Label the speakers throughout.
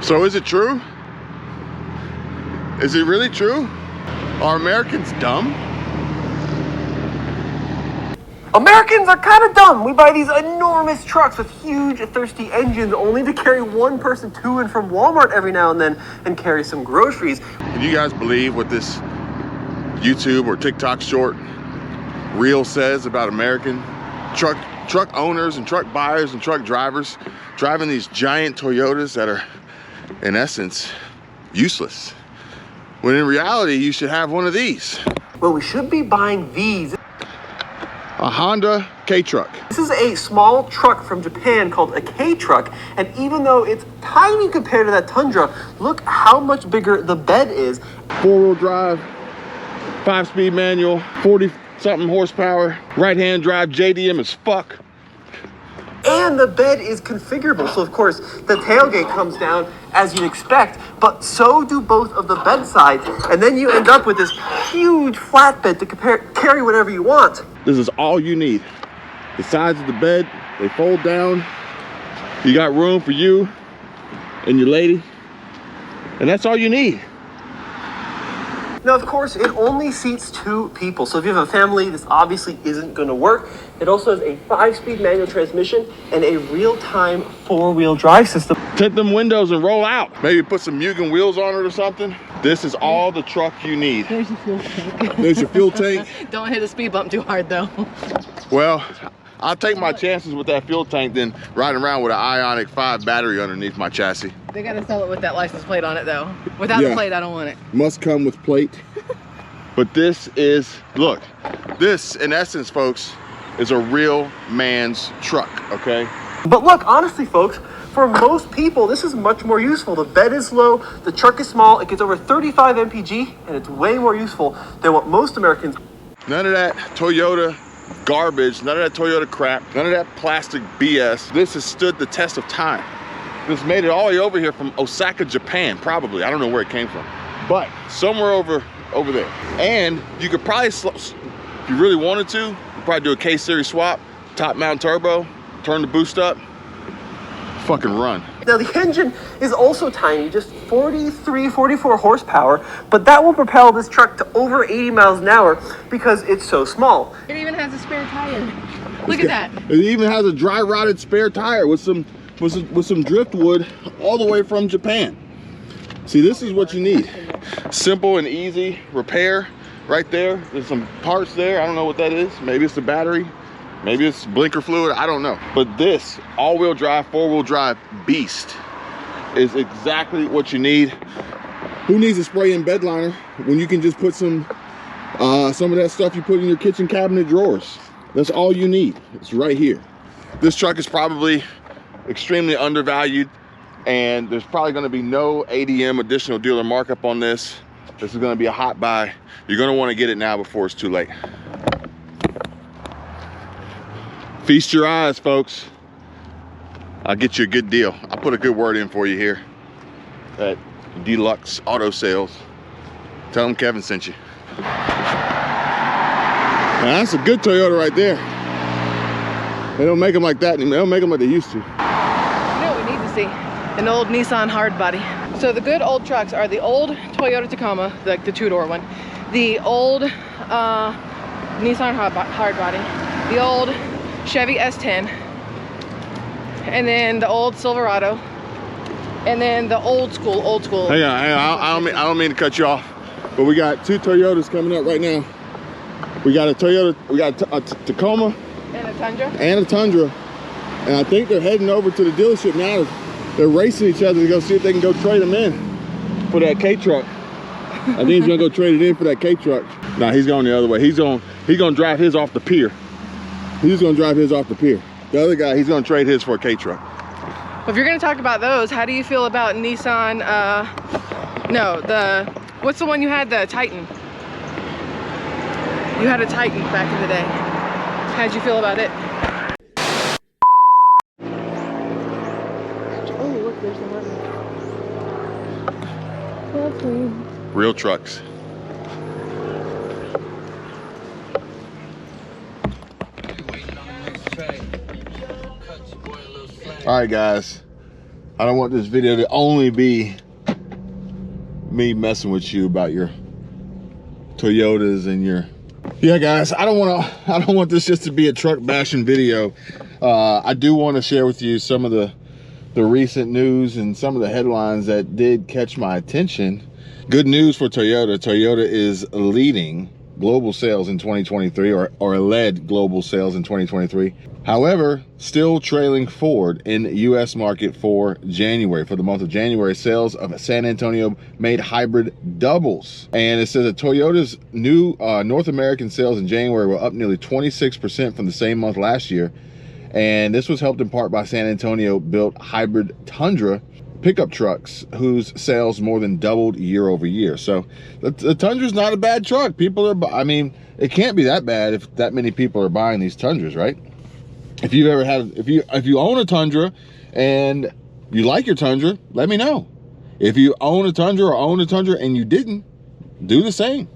Speaker 1: So is it true? Is it really true? Are Americans dumb?
Speaker 2: Americans are kind of dumb. We buy these enormous trucks with huge, thirsty engines only to carry one person to and from Walmart every now and then and carry some groceries.
Speaker 1: Can you guys believe what this YouTube or TikTok short reel says about American truck owners and truck buyers and truck drivers driving these giant Toyotas that are, in essence, useless? When in reality, you should have one of these.
Speaker 2: Well, we should be buying these.
Speaker 1: A Honda K-Truck.
Speaker 2: This is a small truck from Japan called a K-Truck, and even though it's tiny compared to that Tundra, look how much bigger the bed is.
Speaker 1: 4-wheel drive, 5-speed manual, 40-something horsepower, right-hand drive, JDM as fuck.
Speaker 2: And the bed is configurable, so of course the tailgate comes down as you'd expect, but so do both of the bed sides, and then you end up with this huge flatbed to carry whatever you want.
Speaker 1: This is all you need. The sides of the bed, they fold down. You got room for you and your lady, and that's all you need.
Speaker 2: Now, of course, it only seats 2 people, so if you have a family, this obviously isn't going to work. It also has a 5-speed manual transmission and a real-time 4-wheel drive system.
Speaker 1: Tint them windows and roll out. Maybe put some Mugen wheels on it or something. This is all the truck you need.
Speaker 3: There's your fuel tank.
Speaker 1: There's your fuel tank.
Speaker 3: Don't hit a speed bump too hard, though.
Speaker 1: Well, I'll take my chances with that fuel tank than riding around with an Ioniq 5 battery underneath my chassis.
Speaker 3: They gotta sell it with that license plate on it, though. Without the plate, I don't want it.
Speaker 1: Must come with plate. But this is, look, this in essence, folks, is a real man's truck, okay?
Speaker 2: But look, honestly, folks, for most people, this is much more useful. The bed is low, the truck is small, it gets over 35 mpg, and it's way more useful than what most Americans.
Speaker 1: None of that Toyota garbage, none of that Toyota crap, none of that plastic BS. This has stood the test of time. This made it all the way over here from Osaka, Japan, probably. I don't know where it came from, but somewhere over there. And you could probably, if you really wanted to, you could probably do a K-Series swap, top mount turbo, turn the boost up, fucking run.
Speaker 2: Now the engine is also tiny, just 44 horsepower, but that will propel this truck to over 80 miles an hour because it's so small.
Speaker 3: It even has a spare tire. Look at that.
Speaker 1: It even has a dry rotted spare tire with some driftwood all the way from Japan. See, this is what you need. Simple and easy repair right there. There's some parts there. I don't know what that is. Maybe it's the battery. Maybe it's blinker fluid. I don't know. But this all-wheel drive, 4-wheel drive beast is exactly what you need. Who needs a spray-in bed liner when you can just put some of that stuff you put in your kitchen cabinet drawers? That's all you need. It's right here. This truck is probably extremely undervalued, and there's probably going to be no ADM additional dealer markup on this. This is going to be a hot buy. You're going to want to get it now before it's too late. Feast your eyes, folks. I'll get you a good deal. I'll put a good word in for you here at Deluxe Auto Sales. Tell them Kevin sent you. Now, that's a good Toyota right there. They don't make them like that anymore. They don't make them like they used to.
Speaker 3: You know what we need to see? An old Nissan hardbody. So the good old trucks are the old Toyota Tacoma, like the 2-door one, the old Nissan hardbody, the old Chevy S10, and then the old Silverado, and then the old school.
Speaker 1: Hang on. I don't mean to cut you off, but we got 2 Toyotas coming up right now. We got a Toyota, we got a Tacoma,
Speaker 3: and a Tundra.
Speaker 1: And I think they're heading over to the dealership now. They're racing each other to go see if they can go trade them in for that K-Truck. I think he's gonna go trade it in for that K-Truck. Nah, he's going the other way. He's gonna drive his off the pier. He's gonna drive his off the pier. The other guy, he's gonna trade his for a K-Truck.
Speaker 3: Well, if you're gonna talk about those, how do you feel about Nissan, what's the one you had, the Titan? You had a Titan back in the day. How'd you feel about it? Oh, look, there's the one.
Speaker 1: Real trucks. All right, guys. I don't want this video to only be me messing with you about your Toyotas and your, yeah guys, I don't want this just to be a truck bashing video. I do want to share with you some of the recent news and some of the headlines that did catch my attention. Good news for Toyota. Toyota is leading global sales in 2023, or led global sales in 2023. However, still trailing Ford in the US market for January. For the month of January, sales of San Antonio made hybrid doubles. And it says that Toyota's new North American sales in January were up nearly 26% from the same month last year. And this was helped in part by San Antonio built hybrid Tundra pickup trucks, whose sales more than doubled year over year. So the Tundra's not a bad truck. People are, I mean, it can't be that bad if that many people are buying these Tundras, right? If you've ever had, if you own a Tundra and you like your Tundra, let me know. If you own a Tundra or own a Tundra and you didn't, do the same.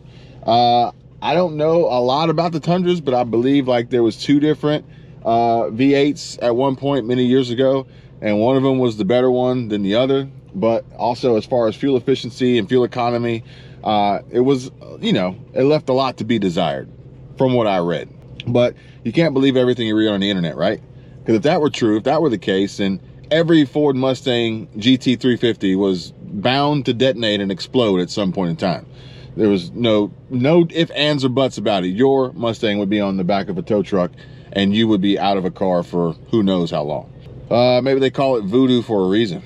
Speaker 1: I don't know a lot about the Tundras, but I believe like there was two different V8s at one point many years ago, and one of them was the better one than the other. But also as far as fuel efficiency and fuel economy, it was, you know, it left a lot to be desired from what I read. But you can't believe everything you read on the internet, right? Because if that were true, if that were the case, then every Ford Mustang GT350 was bound to detonate and explode at some point in time. There was no ifs, ands, or buts about it. Your Mustang would be on the back of a tow truck and you would be out of a car for who knows how long. Maybe they call it voodoo for a reason.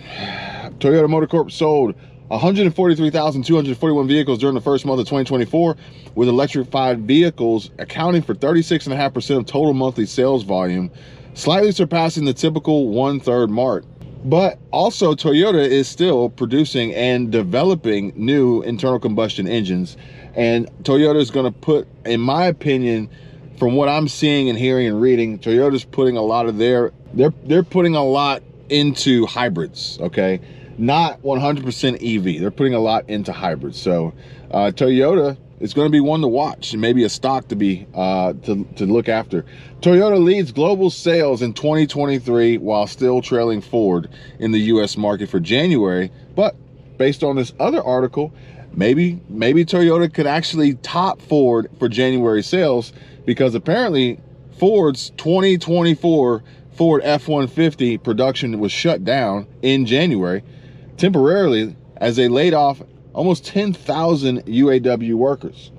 Speaker 1: Toyota Motor Corp sold 143,241 vehicles during the first month of 2024, with electrified vehicles accounting for 36.5% of total monthly sales volume, slightly surpassing the typical 1/3 mark. But also Toyota is still producing and developing new internal combustion engines, and Toyota is going to put, in my opinion, from what I'm seeing and hearing and reading, Toyota's putting a lot of they're putting a lot into hybrids, okay? Not 100% EV. They're putting a lot into hybrids. So Toyota is going to be one to watch, and maybe a stock to be to look after. Toyota leads global sales in 2023 while still trailing Ford in the US market for January. But based on this other article, maybe Toyota could actually top Ford for January sales, because apparently Ford's 2024 Ford F-150 production was shut down in January temporarily as they laid off almost 10,000 UAW workers.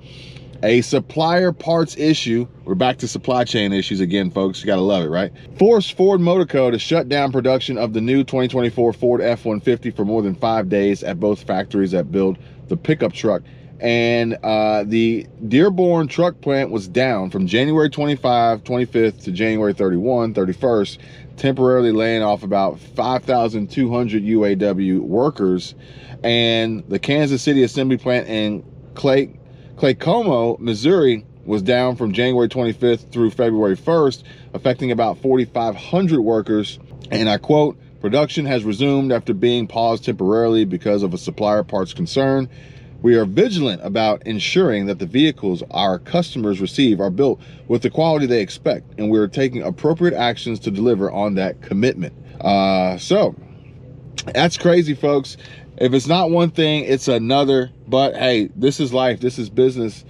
Speaker 1: A supplier parts issue, we're back to supply chain issues again, folks, you gotta love it, right? Forced Ford Motor Co. to shut down production of the new 2024 Ford F-150 for more than 5 days at both factories that build the pickup truck. And the Dearborn truck plant was down from January 25th to January 31st, temporarily laying off about 5,200 UAW workers. And the Kansas City assembly plant in Claycomo, Missouri, was down from January 25th through February 1st, affecting about 4,500 workers. And I quote, "Production has resumed after being paused temporarily because of a supplier parts concern. We are vigilant about ensuring that the vehicles our customers receive are built with the quality they expect, and we're taking appropriate actions to deliver on that commitment." So that's crazy, folks. If it's not one thing, it's another. But hey, this is life. This is business.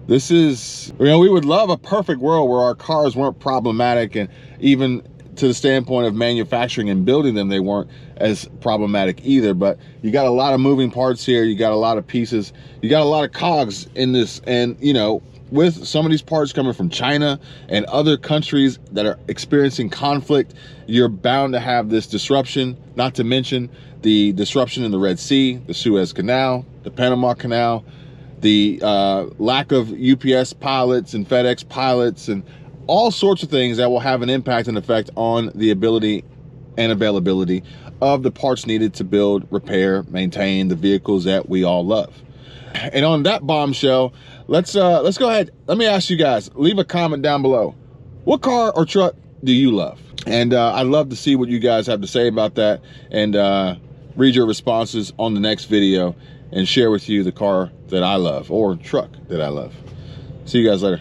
Speaker 1: This is, you know, we would love a perfect world where our cars weren't problematic, and even to the standpoint of manufacturing and building them, they weren't as problematic either. But you got a lot of moving parts here. You got a lot of pieces. You got a lot of cogs in this. And, you know, with some of these parts coming from China and other countries that are experiencing conflict, you're bound to have this disruption, not to mention the disruption in the Red Sea, the Suez Canal, the Panama Canal, the lack of UPS pilots and FedEx pilots, and all sorts of things that will have an impact and effect on the ability and availability of the parts needed to build, repair, maintain the vehicles that we all love. And on that bombshell, let's go ahead. Let me ask you guys, leave a comment down below. What car or truck do you love? And I'd love to see what you guys have to say about that, and read your responses on the next video and share with you the car that I love or truck that I love. See you guys later.